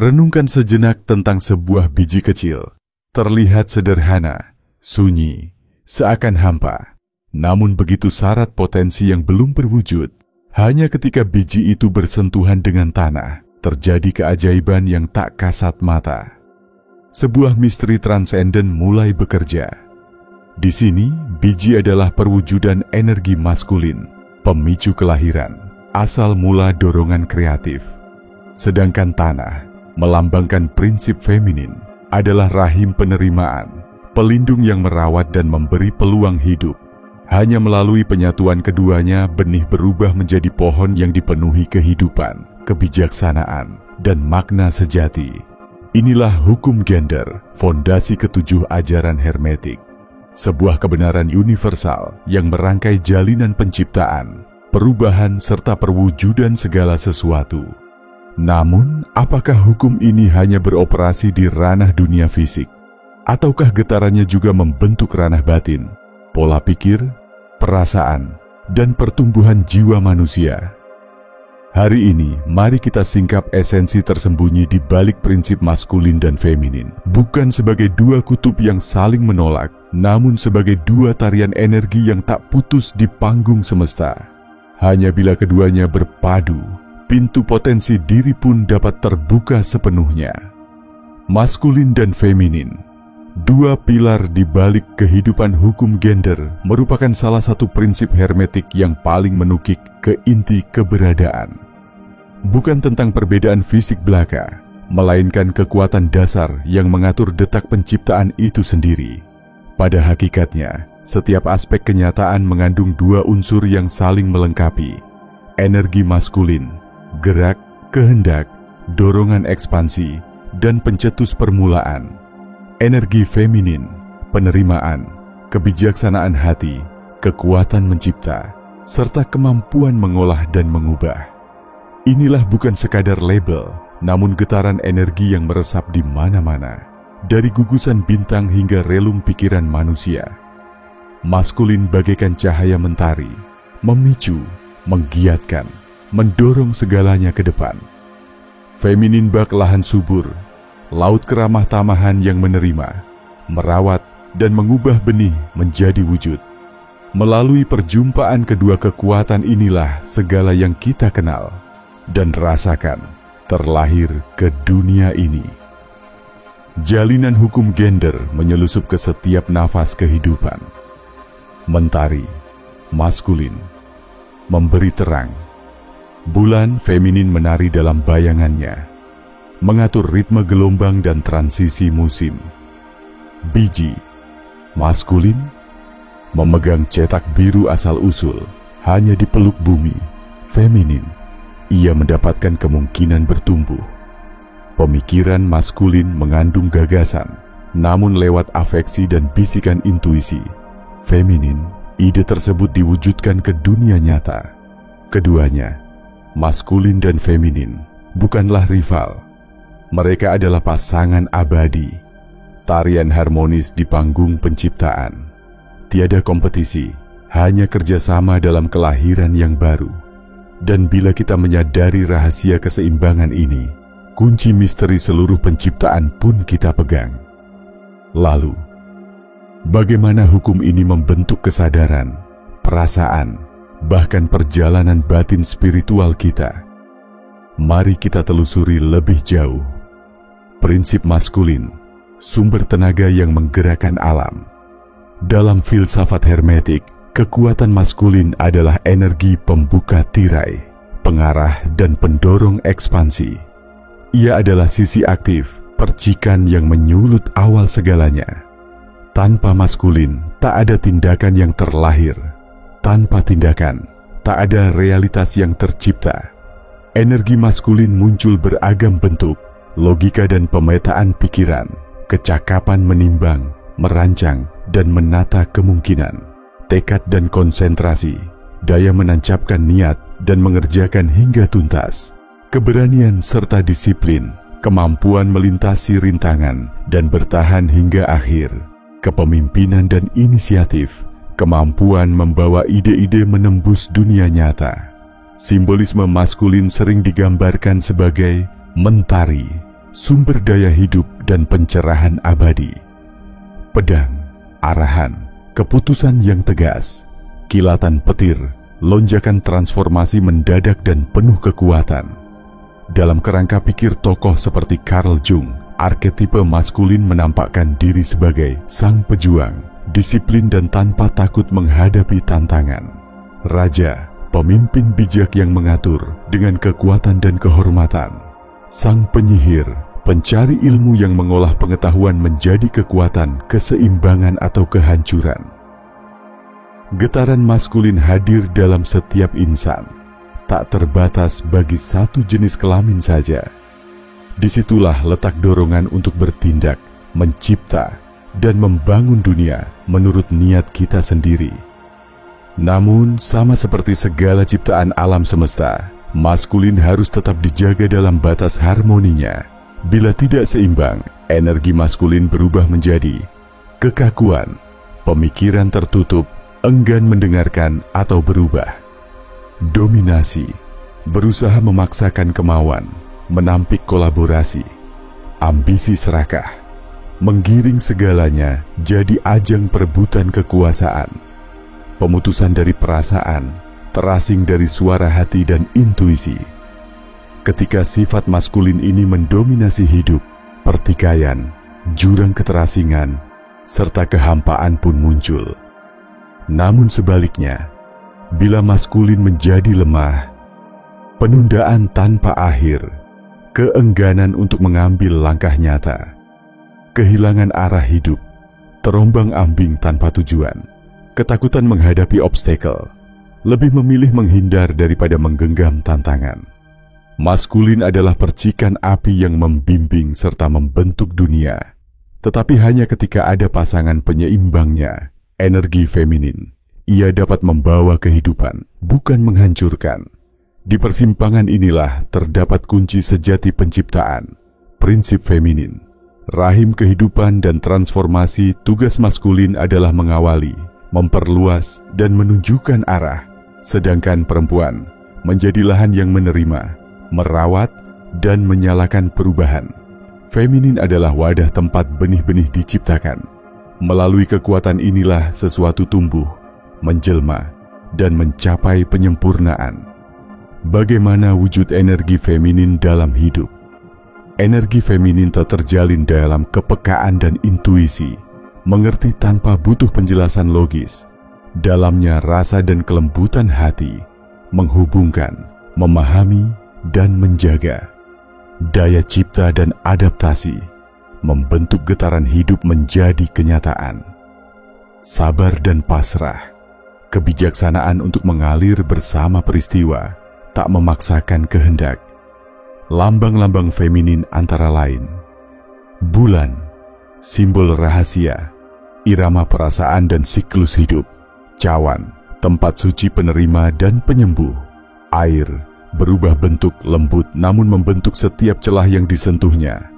Renungkan sejenak tentang sebuah biji kecil. Terlihat sederhana, sunyi, seakan hampa. Namun begitu syarat potensi yang belum berwujud. Hanya ketika biji itu bersentuhan dengan tanah, terjadi keajaiban yang tak kasat mata. Sebuah misteri transenden mulai bekerja. Di sini, biji adalah perwujudan energi maskulin, pemicu kelahiran, asal mula dorongan kreatif. Sedangkan tanah melambangkan prinsip feminin, adalah rahim penerimaan, pelindung yang merawat dan memberi peluang hidup. Hanya melalui penyatuan keduanya, benih berubah menjadi pohon yang dipenuhi kehidupan, kebijaksanaan, dan makna sejati. Inilah hukum gender, fondasi ketujuh ajaran hermetik. Sebuah kebenaran universal yang merangkai jalinan penciptaan, perubahan serta perwujudan segala sesuatu. Namun, apakah hukum ini hanya beroperasi di ranah dunia fisik? Ataukah getarannya juga membentuk ranah batin, pola pikir, perasaan, dan pertumbuhan jiwa manusia? Hari ini, mari kita singkap esensi tersembunyi di balik prinsip maskulin dan feminin. Bukan sebagai dua kutub yang saling menolak, namun sebagai dua tarian energi yang tak putus di panggung semesta. Hanya bila keduanya berpadu, pintu potensi diri pun dapat terbuka sepenuhnya. Maskulin dan feminin, dua pilar di balik kehidupan hukum gender, merupakan salah satu prinsip hermetik yang paling menukik ke inti keberadaan. Bukan tentang perbedaan fisik belaka, melainkan kekuatan dasar yang mengatur detak penciptaan itu sendiri. Pada hakikatnya, setiap aspek kenyataan mengandung dua unsur yang saling melengkapi. Energi maskulin, gerak, kehendak, dorongan ekspansi, dan pencetus permulaan. Energi feminin, penerimaan, kebijaksanaan hati, kekuatan mencipta, serta kemampuan mengolah dan mengubah. Inilah bukan sekadar label, namun getaran energi yang meresap di mana-mana, dari gugusan bintang hingga relung pikiran manusia. Maskulin bagaikan cahaya mentari, memicu, menggiatkan, mendorong segalanya ke depan. Feminin bak lahan subur, laut keramah tamahan yang menerima, merawat, dan mengubah benih menjadi wujud. Melalui perjumpaan kedua kekuatan inilah segala yang kita kenal dan rasakan terlahir ke dunia ini. Jalinan hukum gender menyelusup ke setiap nafas kehidupan. Mentari, maskulin, memberi terang. Bulan feminin menari dalam bayangannya, mengatur ritme gelombang dan transisi musim. Biji, maskulin, memegang cetak biru asal-usul, hanya dipeluk bumi. Feminin, ia mendapatkan kemungkinan bertumbuh. Pemikiran maskulin mengandung gagasan, namun lewat afeksi dan bisikan intuisi. Feminin, ide tersebut diwujudkan ke dunia nyata. Keduanya, maskulin dan feminin, bukanlah rival. Mereka adalah pasangan abadi, tarian harmonis di panggung penciptaan. Tiada kompetisi, hanya kerjasama dalam kelahiran yang baru. Dan bila kita menyadari rahasia keseimbangan ini, kunci misteri seluruh penciptaan pun kita pegang. Lalu, bagaimana hukum ini membentuk kesadaran, perasaan, bahkan perjalanan batin spiritual kita? Mari kita telusuri lebih jauh. Prinsip maskulin, sumber tenaga yang menggerakkan alam. Dalam filsafat hermetik, kekuatan maskulin adalah energi pembuka tirai, pengarah dan pendorong ekspansi. Ia adalah sisi aktif, percikan yang menyulut awal segalanya. Tanpa maskulin, tak ada tindakan yang terlahir. Tanpa tindakan, tak ada realitas yang tercipta. Energi maskulin muncul beragam bentuk, logika dan pemetaan pikiran, kecakapan menimbang, merancang, dan menata kemungkinan, tekad dan konsentrasi, daya menancapkan niat dan mengerjakan hingga tuntas, keberanian serta disiplin, kemampuan melintasi rintangan dan bertahan hingga akhir, kepemimpinan dan inisiatif, kemampuan membawa ide-ide menembus dunia nyata. Simbolisme maskulin sering digambarkan sebagai mentari, sumber daya hidup dan pencerahan abadi. Pedang, arahan, keputusan yang tegas, kilatan petir, lonjakan transformasi mendadak dan penuh kekuatan. Dalam kerangka pikir tokoh seperti Carl Jung, arketipe maskulin menampakkan diri sebagai sang pejuang, disiplin dan tanpa takut menghadapi tantangan. Raja, pemimpin bijak yang mengatur dengan kekuatan dan kehormatan. Sang penyihir, pencari ilmu yang mengolah pengetahuan menjadi kekuatan, keseimbangan atau kehancuran. Getaran maskulin hadir dalam setiap insan, tak terbatas bagi satu jenis kelamin saja. Disitulah letak dorongan untuk bertindak, mencipta, dan membangun dunia menurut niat kita sendiri. Namun, sama seperti segala ciptaan alam semesta, maskulin harus tetap dijaga dalam batas harmoninya. Bila tidak seimbang, energi maskulin berubah menjadi kekakuan, pemikiran tertutup, enggan mendengarkan atau berubah. Dominasi, berusaha memaksakan kemauan, menampik kolaborasi. Ambisi serakah, menggiring segalanya jadi ajang perebutan kekuasaan. Pemutusan dari perasaan, terasing dari suara hati dan intuisi. Ketika sifat maskulin ini mendominasi hidup, pertikaian, jurang keterasingan, serta kehampaan pun muncul. Namun sebaliknya, bila maskulin menjadi lemah, penundaan tanpa akhir, keengganan untuk mengambil langkah nyata, kehilangan arah hidup, terombang-ambing tanpa tujuan, ketakutan menghadapi obstacle, lebih memilih menghindar daripada menggenggam tantangan. Maskulin adalah percikan api yang membimbing serta membentuk dunia. Tetapi hanya ketika ada pasangan penyeimbangnya, energi feminin, ia dapat membawa kehidupan, bukan menghancurkan. Di persimpangan inilah terdapat kunci sejati penciptaan, prinsip feminin. Rahim kehidupan dan transformasi. Tugas maskulin adalah mengawali, memperluas, dan menunjukkan arah. Sedangkan perempuan menjadi lahan yang menerima, merawat, dan menyalakan perubahan. Feminin adalah wadah tempat benih-benih diciptakan. Melalui kekuatan inilah sesuatu tumbuh, menjelma, dan mencapai penyempurnaan. Bagaimana wujud energi feminin dalam hidup? Energi feminin tak terjalin dalam kepekaan dan intuisi, mengerti tanpa butuh penjelasan logis. Dalamnya rasa dan kelembutan hati, menghubungkan, memahami, dan menjaga. Daya cipta dan adaptasi membentuk getaran hidup menjadi kenyataan. Sabar dan pasrah, kebijaksanaan untuk mengalir bersama peristiwa, tak memaksakan kehendak. Lambang-lambang feminin antara lain bulan, simbol rahasia, irama perasaan dan siklus hidup. Cawan, tempat suci penerima dan penyembuh. Air, berubah bentuk lembut namun membentuk setiap celah yang disentuhnya.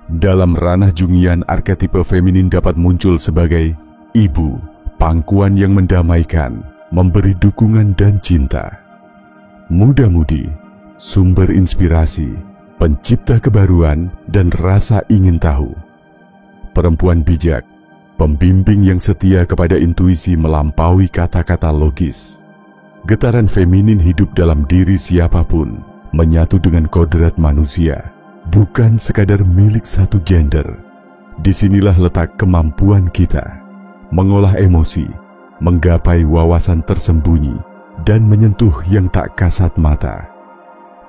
Dalam ranah Jungian, arketipe feminin dapat muncul sebagai ibu, pangkuan yang mendamaikan, memberi dukungan dan cinta. Muda-mudi, sumber inspirasi, pencipta kebaruan dan rasa ingin tahu. Perempuan bijak, pembimbing yang setia kepada intuisi melampaui kata-kata logis. Getaran feminin hidup dalam diri siapapun, menyatu dengan kodrat manusia, bukan sekadar milik satu gender. Disinilah letak kemampuan kita, mengolah emosi, menggapai wawasan tersembunyi, dan menyentuh yang tak kasat mata.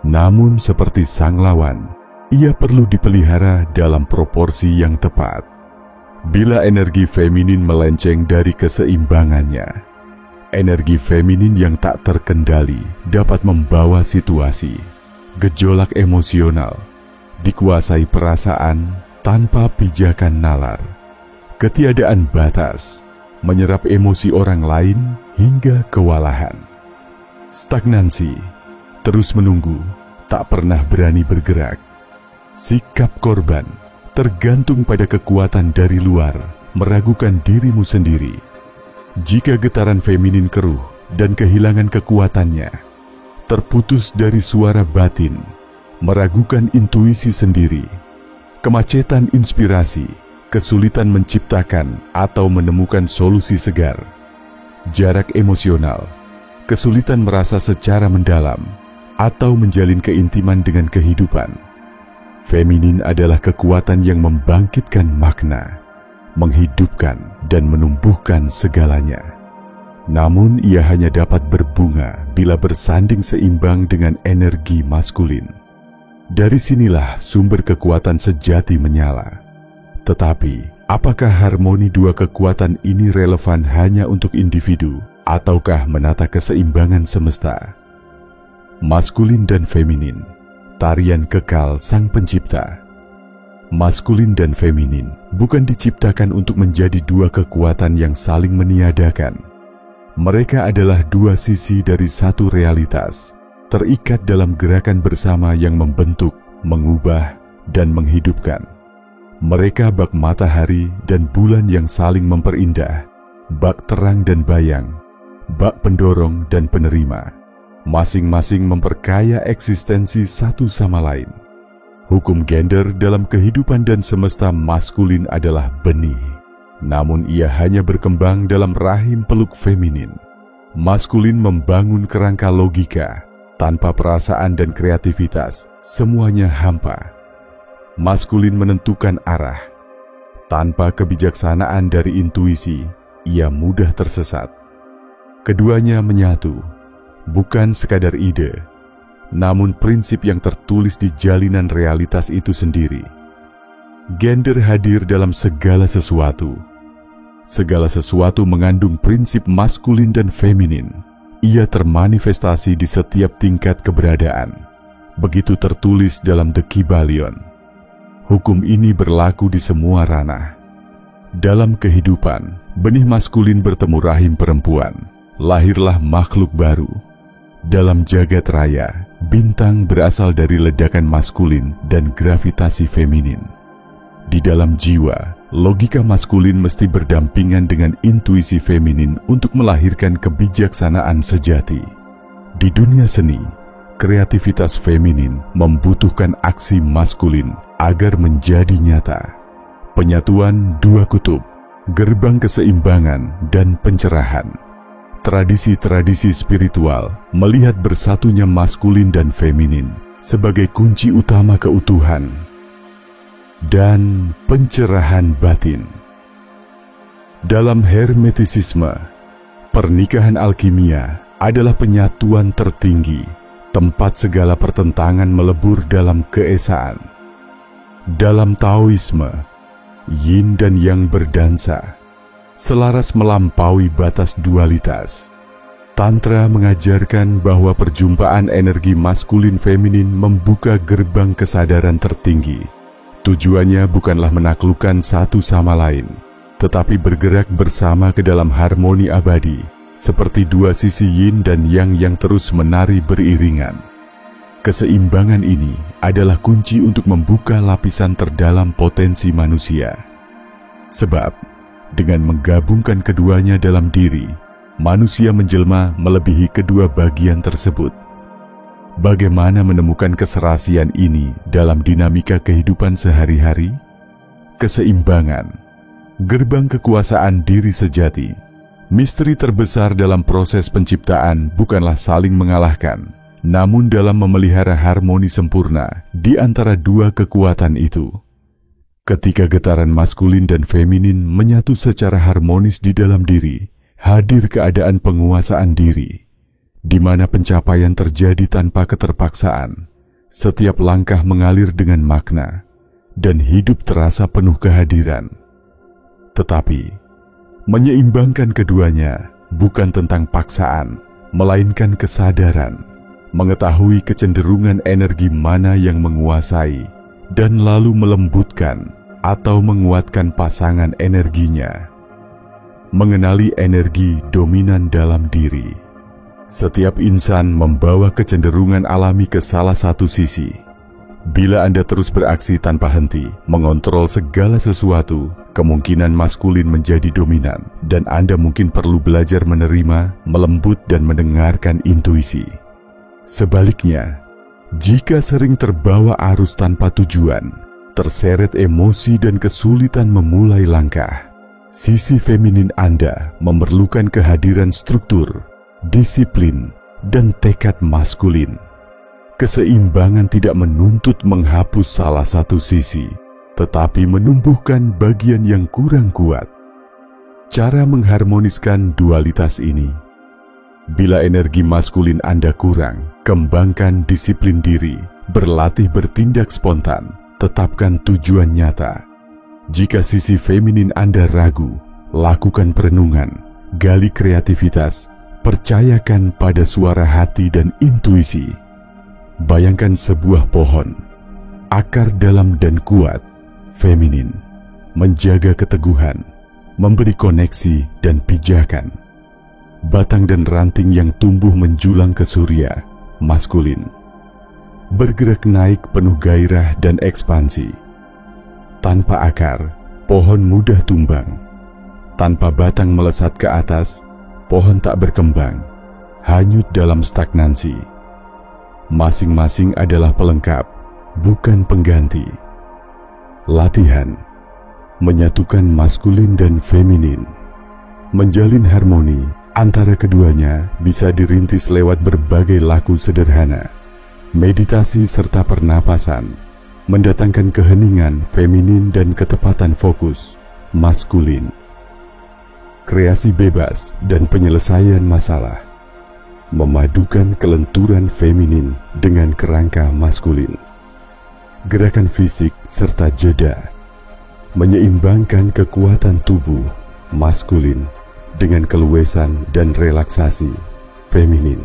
Namun seperti sang lawan, ia perlu dipelihara dalam proporsi yang tepat. Bila energi feminin melenceng dari keseimbangannya, energi feminin yang tak terkendali dapat membawa situasi gejolak emosional, dikuasai perasaan tanpa pijakan nalar, ketiadaan batas, menyerap emosi orang lain hingga kewalahan. Stagnansi, terus menunggu, tak pernah berani bergerak. Sikap korban, tergantung pada kekuatan dari luar, meragukan dirimu sendiri. Jika getaran feminin keruh dan kehilangan kekuatannya, terputus dari suara batin, meragukan intuisi sendiri, kemacetan inspirasi, kesulitan menciptakan atau menemukan solusi segar, jarak emosional, kesulitan merasa secara mendalam, atau menjalin keintiman dengan kehidupan. Feminin adalah kekuatan yang membangkitkan makna, menghidupkan dan menumbuhkan segalanya. Namun ia hanya dapat berbunga bila bersanding seimbang dengan energi maskulin. Dari sinilah sumber kekuatan sejati menyala. Tetapi, apakah harmoni dua kekuatan ini relevan hanya untuk individu, ataukah menata keseimbangan semesta? Maskulin dan feminin, tarian kekal Sang Pencipta. Maskulin dan feminin bukan diciptakan untuk menjadi dua kekuatan yang saling meniadakan. Mereka adalah dua sisi dari satu realitas, terikat dalam gerakan bersama yang membentuk, mengubah, dan menghidupkan. Mereka bak matahari dan bulan yang saling memperindah, bak terang dan bayang, bak pendorong dan penerima. Masing-masing memperkaya eksistensi satu sama lain. Hukum gender dalam kehidupan dan semesta maskulin adalah benih, namun ia hanya berkembang dalam rahim peluk feminin. Maskulin membangun kerangka logika, tanpa perasaan dan kreativitas, semuanya hampa. Maskulin menentukan arah. Tanpa kebijaksanaan dari intuisi, ia mudah tersesat. Keduanya menyatu, bukan sekadar ide, namun prinsip yang tertulis di jalinan realitas itu sendiri. Gender hadir dalam segala sesuatu. Segala sesuatu mengandung prinsip maskulin dan feminin. Ia termanifestasi di setiap tingkat keberadaan. Begitu tertulis dalam The Kybalion. Hukum ini berlaku di semua ranah. Dalam kehidupan, benih maskulin bertemu rahim perempuan. Lahirlah makhluk baru. Dalam jagat raya, bintang berasal dari ledakan maskulin dan gravitasi feminin. Di dalam jiwa, logika maskulin mesti berdampingan dengan intuisi feminin untuk melahirkan kebijaksanaan sejati. Di dunia seni, kreativitas feminin membutuhkan aksi maskulin agar menjadi nyata. Penyatuan dua kutub, gerbang keseimbangan dan pencerahan. Tradisi-tradisi spiritual melihat bersatunya maskulin dan feminin sebagai kunci utama keutuhan dan pencerahan batin. Dalam hermetisisme, pernikahan alkimia adalah penyatuan tertinggi, tempat segala pertentangan melebur dalam keesaan. Dalam Taoisme, yin dan yang berdansa, selaras melampaui batas dualitas. Tantra mengajarkan bahwa perjumpaan energi maskulin-feminin membuka gerbang kesadaran tertinggi. Tujuannya bukanlah menaklukkan satu sama lain, tetapi bergerak bersama ke dalam harmoni abadi, seperti dua sisi yin dan yang terus menari beriringan. Keseimbangan ini adalah kunci untuk membuka lapisan terdalam potensi manusia. Sebab, dengan menggabungkan keduanya dalam diri, manusia menjelma melebihi kedua bagian tersebut. Bagaimana menemukan keserasian ini dalam dinamika kehidupan sehari-hari? Keseimbangan, gerbang kekuasaan diri sejati. Misteri terbesar dalam proses penciptaan bukanlah saling mengalahkan, namun dalam memelihara harmoni sempurna di antara dua kekuatan itu. Ketika getaran maskulin dan feminin menyatu secara harmonis di dalam diri, hadir keadaan penguasaan diri, di mana pencapaian terjadi tanpa keterpaksaan. Setiap langkah mengalir dengan makna, dan hidup terasa penuh kehadiran. Tetapi, menyeimbangkan keduanya bukan tentang paksaan, melainkan kesadaran, mengetahui kecenderungan energi mana yang menguasai, dan lalu melembutkan atau menguatkan pasangan energinya. Mengenali energi dominan dalam diri. Setiap insan membawa kecenderungan alami ke salah satu sisi. Bila Anda terus beraksi tanpa henti, mengontrol segala sesuatu, kemungkinan maskulin menjadi dominan, dan Anda mungkin perlu belajar menerima, melembut, dan mendengarkan intuisi. Sebaliknya, jika sering terbawa arus tanpa tujuan, terseret emosi dan kesulitan memulai langkah. Sisi feminin Anda memerlukan kehadiran struktur, disiplin, dan tekad maskulin. Keseimbangan tidak menuntut menghapus salah satu sisi, tetapi menumbuhkan bagian yang kurang kuat. Cara mengharmoniskan dualitas ini: bila energi maskulin Anda kurang, kembangkan disiplin diri, berlatih bertindak spontan, tetapkan tujuan nyata. Jika sisi feminin Anda ragu, lakukan perenungan, gali kreativitas, percayakan pada suara hati dan intuisi. Bayangkan sebuah pohon, akar dalam dan kuat, feminin, menjaga keteguhan, memberi koneksi dan pijakan. Batang dan ranting yang tumbuh menjulang ke surya, maskulin, bergerak naik penuh gairah dan ekspansi. Tanpa akar, pohon mudah tumbang. Tanpa batang melesat ke atas, pohon tak berkembang, hanyut dalam stagnansi. Masing-masing adalah pelengkap, bukan pengganti. Latihan menyatukan maskulin dan feminin. Menjalin harmoni antara keduanya bisa dirintis lewat berbagai laku sederhana. Meditasi serta pernapasan mendatangkan keheningan feminin dan ketepatan fokus maskulin. Kreasi bebas dan penyelesaian masalah memadukan kelenturan feminin dengan kerangka maskulin. Gerakan fisik serta jeda menyeimbangkan kekuatan tubuh maskulin dengan keluasan dan relaksasi feminin.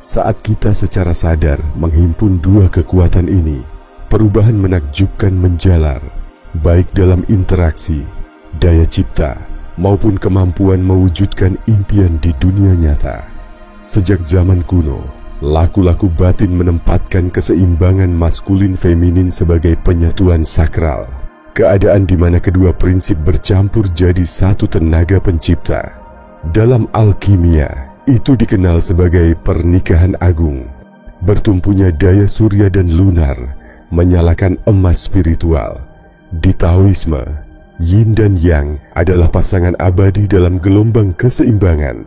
Saat kita secara sadar menghimpun dua kekuatan ini, perubahan menakjubkan menjalar, baik dalam interaksi, daya cipta, maupun kemampuan mewujudkan impian di dunia nyata. Sejak zaman kuno, laku-laku batin menempatkan keseimbangan maskulin-feminin sebagai penyatuan sakral. Keadaan di mana kedua prinsip bercampur jadi satu tenaga pencipta. Dalam alkimia, itu dikenal sebagai pernikahan agung. Bertumpunya daya surya dan lunar menyalakan emas spiritual. Di Taoisme, yin dan yang adalah pasangan abadi dalam gelombang keseimbangan.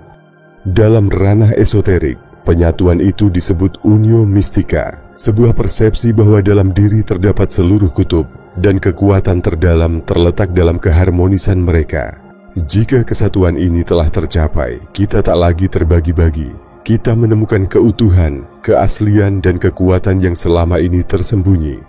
Dalam ranah esoterik, penyatuan itu disebut unio mistika, sebuah persepsi bahwa dalam diri terdapat seluruh kutub dan kekuatan terdalam terletak dalam keharmonisan mereka. Jika kesatuan ini telah tercapai, kita tak lagi terbagi-bagi. Kita menemukan keutuhan, keaslian, dan kekuatan yang selama ini tersembunyi.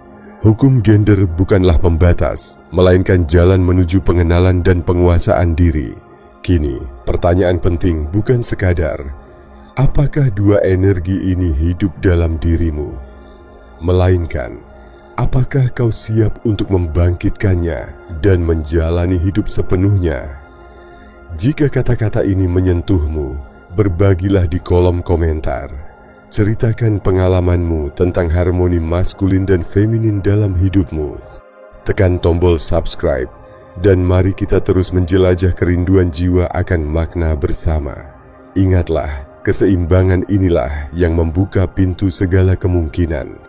Hukum gender bukanlah pembatas, melainkan jalan menuju pengenalan dan penguasaan diri. Kini, pertanyaan penting bukan sekadar, apakah dua energi ini hidup dalam dirimu? Melainkan, apakah kau siap untuk membangkitkannya dan menjalani hidup sepenuhnya? Jika kata-kata ini menyentuhmu, berbagilah di kolom komentar. Ceritakan pengalamanmu tentang harmoni maskulin dan feminin dalam hidupmu. Tekan tombol subscribe, dan mari kita terus menjelajah kerinduan jiwa akan makna bersama. Ingatlah, keseimbangan inilah yang membuka pintu segala kemungkinan.